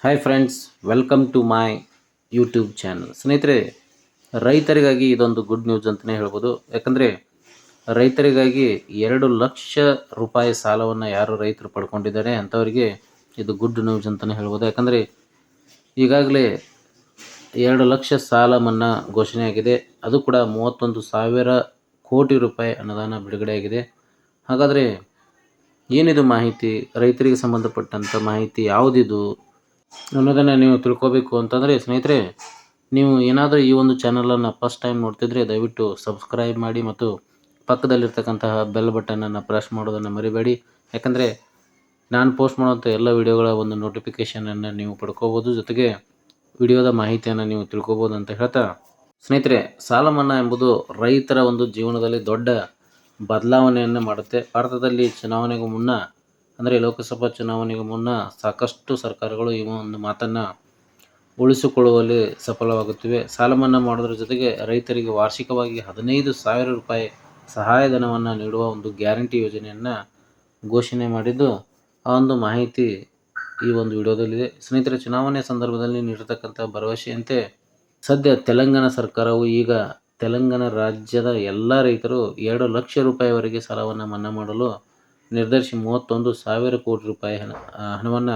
Hi friends, welcome to my YouTube channel. ಸ್ನೇಹಿತರೆ, ರೈತರಿಗಾಗಿ ಇದೊಂದು ಗುಡ್ ನ್ಯೂಸ್ ಅಂತಲೇ ಹೇಳ್ಬೋದು. ಯಾಕಂದರೆ ರೈತರಿಗಾಗಿ 2 ಲಕ್ಷ ರೂಪಾಯಿ ಸಾಲವನ್ನು ಯಾರು ರೈತರು ಪಡ್ಕೊಂಡಿದ್ದಾರೆ ಅಂಥವರಿಗೆ ಇದು ಗುಡ್ ನ್ಯೂಸ್ ಅಂತಲೇ ಹೇಳ್ಬೋದು. ಯಾಕಂದರೆ ಈಗಾಗಲೇ 2 ಲಕ್ಷ ಸಾಲ ಮನ್ನಾ ಘೋಷಣೆಯಾಗಿದೆ. ಅದು ಕೂಡ 31,000 ಕೋಟಿ ರೂಪಾಯಿ ಅನುದಾನ ಬಿಡುಗಡೆಯಾಗಿದೆ. ಹಾಗಾದರೆ ಏನಿದು ಮಾಹಿತಿ, ರೈತರಿಗೆ ಸಂಬಂಧಪಟ್ಟಂಥ ಮಾಹಿತಿ ಯಾವುದಿದು ಅನ್ನೋದನ್ನು ನೀವು ತಿಳ್ಕೊಬೇಕು ಅಂತಂದರೆ ಸ್ನೇಹಿತರೆ, ನೀವು ಏನಾದರೂ ಈ ಒಂದು ಚಾನಲನ್ನು ಫಸ್ಟ್ ಟೈಮ್ ನೋಡ್ತಿದ್ರೆ ದಯವಿಟ್ಟು ಸಬ್ಸ್ಕ್ರೈಬ್ ಮಾಡಿ ಮತ್ತು ಪಕ್ಕದಲ್ಲಿರ್ತಕ್ಕಂತಹ ಬೆಲ್ ಬಟನನ್ನು ಪ್ರೆಸ್ ಮಾಡೋದನ್ನು ಮರಿಬೇಡಿ. ಯಾಕಂದರೆ ನಾನು ಪೋಸ್ಟ್ ಮಾಡುವಂಥ ಎಲ್ಲ ವಿಡಿಯೋಗಳ ಒಂದು ನೋಟಿಫಿಕೇಷನನ್ನು ನೀವು ಪಡ್ಕೋಬೋದು, ಜೊತೆಗೆ ವಿಡಿಯೋದ ಮಾಹಿತಿಯನ್ನು ನೀವು ತಿಳ್ಕೊಬೋದು ಅಂತ ಹೇಳ್ತಾ, ಸ್ನೇಹಿತರೆ, ಸಾಲ ಮನ್ನಾ ಎಂಬುದು ರೈತರ ಒಂದು ಜೀವನದಲ್ಲಿ ದೊಡ್ಡ ಬದಲಾವಣೆಯನ್ನು ಮಾಡುತ್ತೆ. ಭಾರತದಲ್ಲಿ ಚುನಾವಣೆಗೂ ಮುನ್ನ, ಅಂದರೆ ಲೋಕಸಭಾ ಚುನಾವಣೆಗೂ ಮುನ್ನ ಸಾಕಷ್ಟು ಸರ್ಕಾರಗಳು ಈ ಒಂದು ಮಾತನ್ನು ಉಳಿಸಿಕೊಳ್ಳುವಲ್ಲಿ ಸಫಲವಾಗುತ್ತಿವೆ. ಸಾಲ ಮನ್ನಾ ಮಾಡೋದ್ರ ಜೊತೆಗೆ ರೈತರಿಗೆ ವಾರ್ಷಿಕವಾಗಿ 15,000 ರೂಪಾಯಿ ಸಹಾಯಧನವನ್ನು ನೀಡುವ ಒಂದು ಗ್ಯಾರಂಟಿ ಯೋಜನೆಯನ್ನು ಘೋಷಣೆ ಮಾಡಿದ್ದು, ಆ ಒಂದು ಮಾಹಿತಿ ಈ ಒಂದು ವಿಡಿಯೋದಲ್ಲಿದೆ. ಸ್ನೇಹಿತರೆ, ಚುನಾವಣೆ ಸಂದರ್ಭದಲ್ಲಿ ನೀಡಿರತಕ್ಕಂಥ ಭರವಸೆಯಂತೆ ಸದ್ಯ ತೆಲಂಗಾಣ ಸರ್ಕಾರವು ಈಗ ತೆಲಂಗಾಣ ರಾಜ್ಯದ ಎಲ್ಲ ರೈತರು 2 ಲಕ್ಷ ರೂಪಾಯಿವರೆಗೆ ಸಾಲವನ್ನು ಮನ್ನಾ ಮಾಡಲು ನಿರ್ಧರಿಸಿ 31,000 ಕೋಟಿ ರೂಪಾಯಿ ಹಣವನ್ನು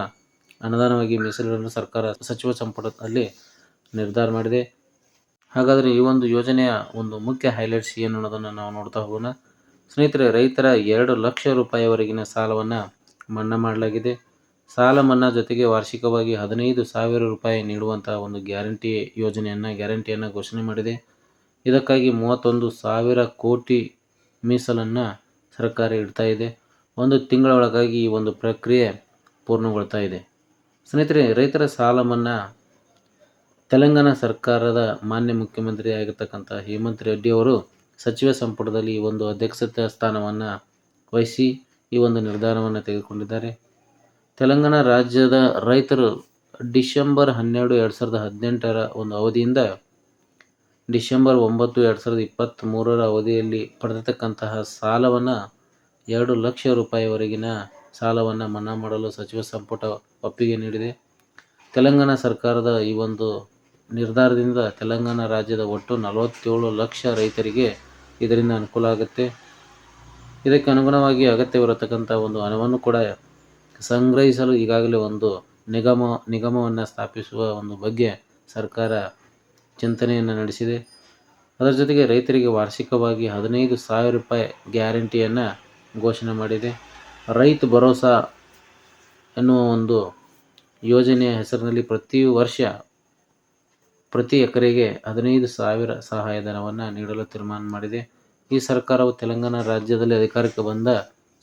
ಅನುದಾನವಾಗಿ ಮೀಸಲಿಡಲು ಸರ್ಕಾರ ಸಚಿವ ಸಂಪುಟದಲ್ಲಿ ನಿರ್ಧಾರ ಮಾಡಿದೆ. ಹಾಗಾದರೆ ಈ ಒಂದು ಯೋಜನೆಯ ಒಂದು ಮುಖ್ಯ ಹೈಲೈಟ್ಸ್ ಏನು ಅನ್ನೋದನ್ನು ನಾವು ನೋಡ್ತಾ ಹೋಗೋಣ. ಸ್ನೇಹಿತರೆ, ರೈತರ 2 ಲಕ್ಷ ರೂಪಾಯಿವರೆಗಿನ ಸಾಲವನ್ನು ಮನ್ನಾ ಮಾಡಲಾಗಿದೆ. ಸಾಲ ಮನ್ನಾ ಜೊತೆಗೆ ವಾರ್ಷಿಕವಾಗಿ 15,000 ರೂಪಾಯಿ ನೀಡುವಂಥ ಒಂದು ಗ್ಯಾರಂಟಿಯನ್ನು ಘೋಷಣೆ ಮಾಡಿದೆ. ಇದಕ್ಕಾಗಿ 31,000 ಕೋಟಿ ಮೀಸಲನ್ನು ಸರ್ಕಾರ ಇಡ್ತಾ ಇದೆ. 1 ತಿಂಗಳ ಒಳಗಾಗಿ ಈ ಒಂದು ಪ್ರಕ್ರಿಯೆ ಪೂರ್ಣಗೊಳ್ತಾ ಇದೆ. ಸ್ನೇಹಿತರೆ, ರೈತರ ಸಾಲ ಮನ್ನಾ ತೆಲಂಗಾಣ ಸರ್ಕಾರದ ಮಾನ್ಯ ಮುಖ್ಯಮಂತ್ರಿ ಆಗಿರ್ತಕ್ಕಂಥ ಹೇಮಂತ್ ರೆಡ್ಡಿ ಅವರು ಸಚಿವ ಸಂಪುಟದಲ್ಲಿ ಈ ಒಂದು ಅಧ್ಯಕ್ಷತೆ ಸ್ಥಾನವನ್ನು ವಹಿಸಿ ಈ ಒಂದು ನಿರ್ಧಾರವನ್ನು ತೆಗೆದುಕೊಂಡಿದ್ದಾರೆ. ತೆಲಂಗಾಣ ರಾಜ್ಯದ ರೈತರು ಡಿಸೆಂಬರ್ 12, 2018 ಒಂದು ಅವಧಿಯಿಂದ ಡಿಸೆಂಬರ್ 9, 2023 ಅವಧಿಯಲ್ಲಿ ಪಡೆದಿರ್ತಕ್ಕಂತಹ ಸಾಲವನ್ನು 2 ಲಕ್ಷ ರೂಪಾಯಿವರೆಗಿನ ಸಾಲವನ್ನು ಮನ್ನಾ ಮಾಡಲು ಸಚಿವ ಸಂಪುಟ ಒಪ್ಪಿಗೆ ನೀಡಿದೆ. ತೆಲಂಗಾಣ ಸರ್ಕಾರದ ಈ ಒಂದು ನಿರ್ಧಾರದಿಂದ ತೆಲಂಗಾಣ ರಾಜ್ಯದ ಒಟ್ಟು 47 ಲಕ್ಷ ರೈತರಿಗೆ ಇದರಿಂದ ಅನುಕೂಲ ಆಗುತ್ತೆ. ಇದಕ್ಕೆ ಅನುಗುಣವಾಗಿ ಅಗತ್ಯವಿರತಕ್ಕಂಥ ಒಂದು ಹಣವನ್ನು ಕೂಡ ಸಂಗ್ರಹಿಸಲು ಈಗಾಗಲೇ ಒಂದು ನಿಗಮವನ್ನು ಸ್ಥಾಪಿಸುವ ಒಂದು ಬಗ್ಗೆ ಸರ್ಕಾರ ಚಿಂತನೆಯನ್ನು ನಡೆಸಿದೆ. ಅದರ ಜೊತೆಗೆ ರೈತರಿಗೆ ವಾರ್ಷಿಕವಾಗಿ 15,000 ರೂಪಾಯಿ ಗ್ಯಾರಂಟಿಯನ್ನು ಘೋಷಣೆ ಮಾಡಿದೆ. ರೈತ ಭರೋಸಾ ಎನ್ನುವ ಒಂದು ಯೋಜನೆಯ ಹೆಸರಿನಲ್ಲಿ ಪ್ರತಿ ವರ್ಷ ಪ್ರತಿ ಎಕರೆಗೆ 15,000 ಸಹಾಯಧನವನ್ನು ನೀಡಲು ತೀರ್ಮಾನ ಮಾಡಿದೆ. ಈ ಸರ್ಕಾರವು ತೆಲಂಗಾಣ ರಾಜ್ಯದಲ್ಲಿ ಅಧಿಕಾರಕ್ಕೆ ಬಂದ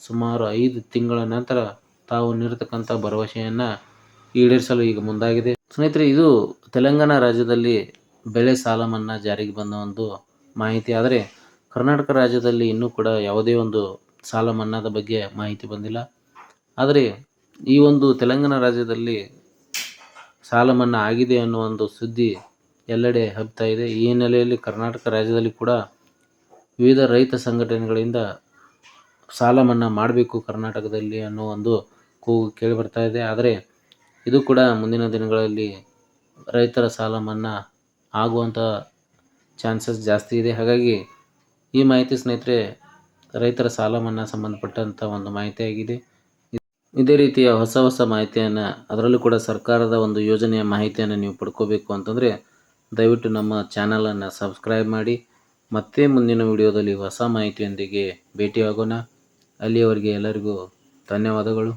ಸುಮಾರು 5 ತಿಂಗಳ ನಂತರ ತಾವು ನೀಡತಕ್ಕಂಥ ಭರವಸೆಯನ್ನು ಈಡೇರಿಸಲು ಈಗ ಮುಂದಾಗಿದೆ. ಸ್ನೇಹಿತರೆ, ಇದು ತೆಲಂಗಾಣ ರಾಜ್ಯದಲ್ಲಿ ಬೆಳೆ ಸಾಲ ಮನ್ನಾ ಜಾರಿಗೆ ಬಂದ ಒಂದು ಮಾಹಿತಿ. ಆದರೆ ಕರ್ನಾಟಕ ರಾಜ್ಯದಲ್ಲಿ ಇನ್ನೂ ಕೂಡ ಯಾವುದೇ ಒಂದು ಸಾಲ ಮನ್ನಾದ ಬಗ್ಗೆ ಮಾಹಿತಿ ಬಂದಿಲ್ಲ. ಆದರೆ ಈ ಒಂದು ತೆಲಂಗಾಣ ರಾಜ್ಯದಲ್ಲಿ ಸಾಲ ಮನ್ನಾ ಆಗಿದೆ ಅನ್ನೋ ಒಂದು ಸುದ್ದಿ ಎಲ್ಲೆಡೆ ಹಬ್ತಾ ಇದೆ. ಈ ಹಿನ್ನೆಲೆಯಲ್ಲಿ ಕರ್ನಾಟಕ ರಾಜ್ಯದಲ್ಲಿ ಕೂಡ ವಿವಿಧ ರೈತ ಸಂಘಟನೆಗಳಿಂದ ಸಾಲ ಮನ್ನಾ ಮಾಡಬೇಕು ಕರ್ನಾಟಕದಲ್ಲಿ ಅನ್ನೋ ಒಂದು ಕೂಗು ಕೇಳಿ ಬರ್ತಾ ಇದೆ. ಆದರೆ ಇದು ಕೂಡ ಮುಂದಿನ ದಿನಗಳಲ್ಲಿ ರೈತರ ಸಾಲ ಮನ್ನಾ ಆಗುವಂಥ ಚಾನ್ಸಸ್ ಜಾಸ್ತಿ ಇದೆ. ಹಾಗಾಗಿ ಈ ಮಾಹಿತಿ ಸ್ನೇಹಿತರೆ ರೈತರ ಸಾಲ ಮನ್ನಾ ಸಂಬಂಧಪಟ್ಟಂಥ ಒಂದು ಮಾಹಿತಿಯಾಗಿದೆ. ಇದೇ ರೀತಿಯ ಹೊಸ ಮಾಹಿತಿಯನ್ನು, ಅದರಲ್ಲೂ ಕೂಡ ಸರ್ಕಾರದ ಒಂದು ಯೋಜನೆಯ ಮಾಹಿತಿಯನ್ನು ನೀವು ಪಡ್ಕೋಬೇಕು ಅಂತಂದರೆ ದಯವಿಟ್ಟು ನಮ್ಮ ಚಾನಲನ್ನು ಸಬ್ಸ್ಕ್ರೈಬ್ ಮಾಡಿ. ಮತ್ತೆ ಮುಂದಿನ ವಿಡಿಯೋದಲ್ಲಿ ಹೊಸ ಮಾಹಿತಿಯೊಂದಿಗೆ ಭೇಟಿಯಾಗೋಣ. ಅಲ್ಲಿಯವರೆಗೆ ಎಲ್ಲರಿಗೂ ಧನ್ಯವಾದಗಳು.